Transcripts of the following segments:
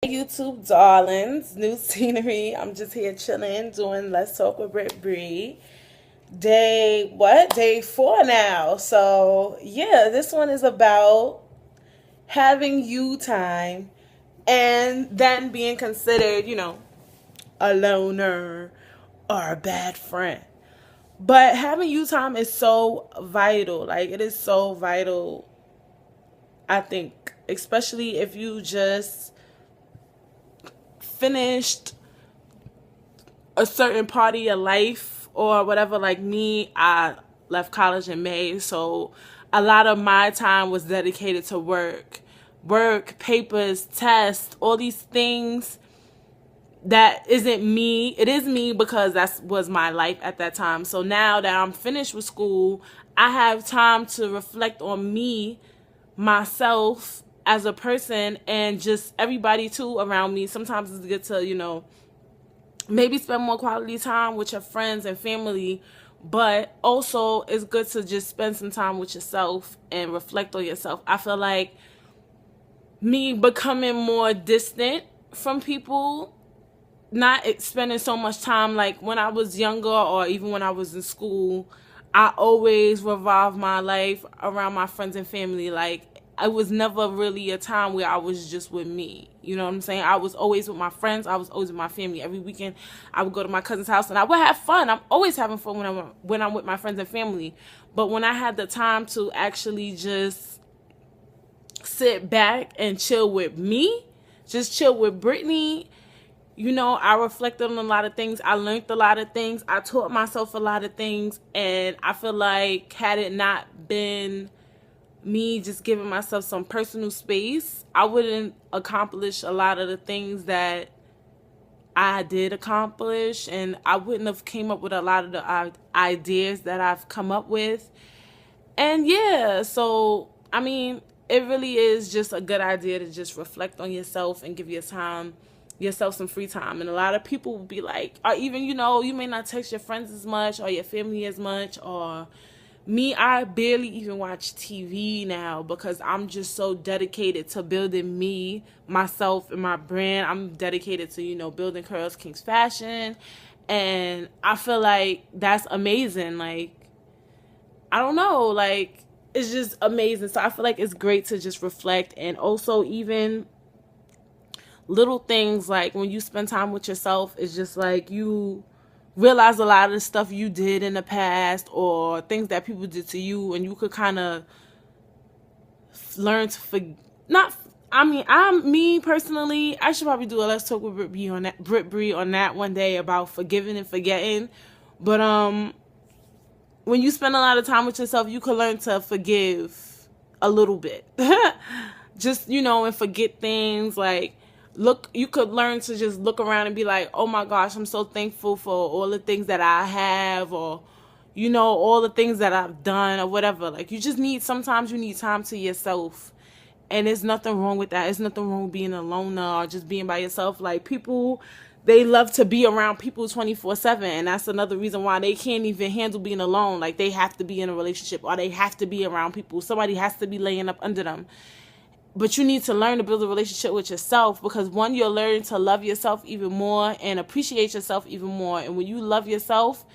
YouTube darlings, new scenery. I'm just here chilling, doing Let's Talk with Britt. Day 4 now. So yeah, this one is about having you time and then being considered, a loner or a bad friend. But having you time is so vital. Like, it is so vital, I think, especially if you just finished a certain part of your life or whatever. Like me, I left college in May, so a lot of my time was dedicated to work, papers, tests, all these things that isn't me. It is me because that was my life at that time. So now that I'm finished with school, I have time to reflect on me, myself as a person, and just everybody too around me. Sometimes it's good to, maybe spend more quality time with your friends and family, but also it's good to just spend some time with yourself and reflect on yourself. I feel like me becoming more distant from people, not spending so much time, like when I was younger or even when I was in school, I always revolved my life around my friends and family. Like, it was never really a time where I was just with me. You know what I'm saying? I was always with my friends. I was always with my family. Every weekend, I would go to my cousin's house and I would have fun. I'm always having fun when I'm with my friends and family. But when I had the time to actually just sit back and chill with me, just chill with Brittany, I reflected on a lot of things. I learned a lot of things. I taught myself a lot of things. And I feel like had it not been me just giving myself some personal space, I wouldn't accomplish a lot of the things that I did accomplish, and I wouldn't have came up with a lot of the ideas that I've come up with. And yeah, so I mean, it really is just a good idea to just reflect on yourself and give yourself some free time. And a lot of people will be like, or even, you may not text your friends as much or your family as much, or me, I barely even watch TV now because I'm just so dedicated to building me, myself, and my brand. I'm dedicated to, building Curls Kings Fashion. And I feel like that's amazing. Like, I don't know, like, it's just amazing. So I feel like it's great to just reflect. And also even little things, like when you spend time with yourself, it's just like you realize a lot of the stuff you did in the past or things that people did to you, and you could kind of learn to not. I mean, me personally, I should probably do a Let's Talk with Britt Bree on that one day about forgiving and forgetting. But when you spend a lot of time with yourself, you can learn to forgive a little bit. Just, and forget things. Like, you could learn to just look around and be like, oh my gosh, I'm so thankful for all the things that I have, or, all the things that I've done or whatever. Like, sometimes you need time to yourself. And there's nothing wrong with that. There's nothing wrong with being alone or just being by yourself. Like, people, they love to be around people 24/7. And that's another reason why they can't even handle being alone. Like, they have to be in a relationship or they have to be around people. Somebody has to be laying up under them. But you need to learn to build a relationship with yourself, because one, you'll learn to love yourself even more and appreciate yourself even more. And when you love yourself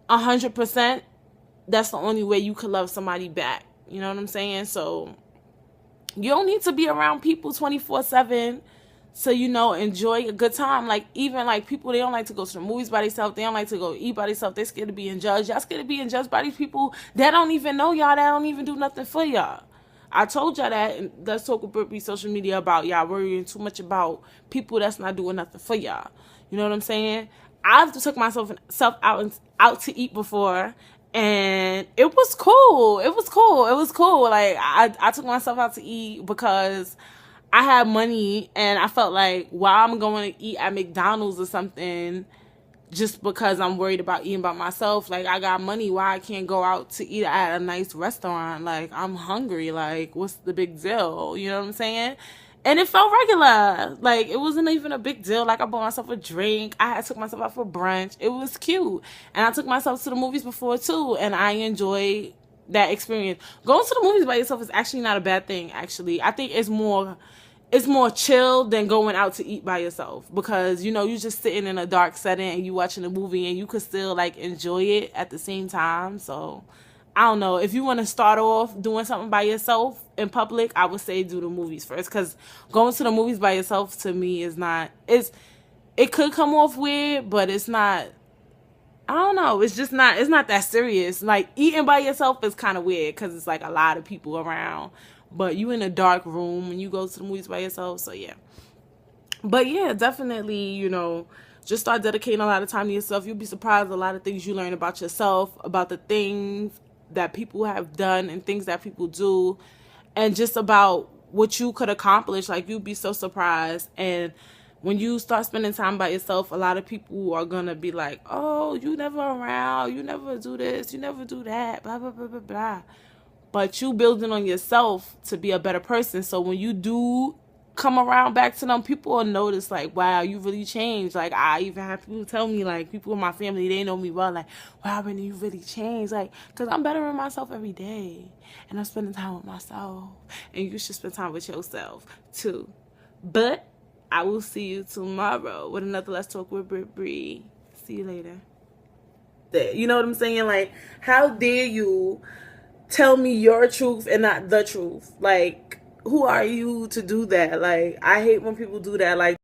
100%, that's the only way you can love somebody back. You know what I'm saying? So you don't need to be around people 24/7 to, enjoy a good time. Like, even like people, they don't like to go to the movies by themselves. They don't like to go eat by themselves. They're scared of being judged. Y'all scared of being judged by these people that don't even know y'all, that don't even do nothing for y'all. I told y'all that, and Let's Talk with Britt social media, about y'all worrying too much about people that's not doing nothing for y'all. You know what I'm saying? I've took myself out to eat before, and it was cool. It was cool. Like, I took myself out to eat because I had money, and I felt like, while I'm going to eat at McDonald's or something, just because I'm worried about eating by myself, like, I got money, why I can't go out to eat at a nice restaurant? Like, I'm hungry. Like, what's the big deal? You know what I'm saying? And it felt regular. Like, it wasn't even a big deal. Like, I bought myself a drink. I took myself out for brunch. It was cute. And I took myself to the movies before too, and I enjoyed that experience. Going to the movies by yourself is actually not a bad thing, actually. I think it's more it's more chill than going out to eat by yourself, because you know you just sitting in a dark setting and you watching a movie and you could still like enjoy it at the same time. So I don't know, if you want to start off doing something by yourself in public, I would say do the movies first, because going to the movies by yourself to me is not, it could come off weird, but it's not, I don't know. It's just not. It's not that serious. Like eating by yourself is kind of weird because it's like a lot of people around, but you in a dark room when you go to the movies by yourself. So yeah. But yeah, definitely. Just start dedicating a lot of time to yourself. You'll be surprised a lot of things you learn about yourself, about the things that people have done and things that people do, and just about what you could accomplish. Like you'd be so surprised. And when you start spending time by yourself, a lot of people are gonna be like, oh, you never around, you never do this, you never do that, blah blah blah blah blah. But you building on yourself to be a better person. So when you do come around back to them, people will notice like, wow, you really changed. Like I even have people tell me, like people in my family, they know me well, like, wow, Brittany, you really changed. Like, cause I'm bettering myself every day and I'm spending time with myself, and you should spend time with yourself too. But I will see you tomorrow with another Let's Talk with Britt. See you later. You know what I'm saying? Like, how dare you tell me your truth and not the truth? Like, who are you to do that? Like, I hate when people do that. Like,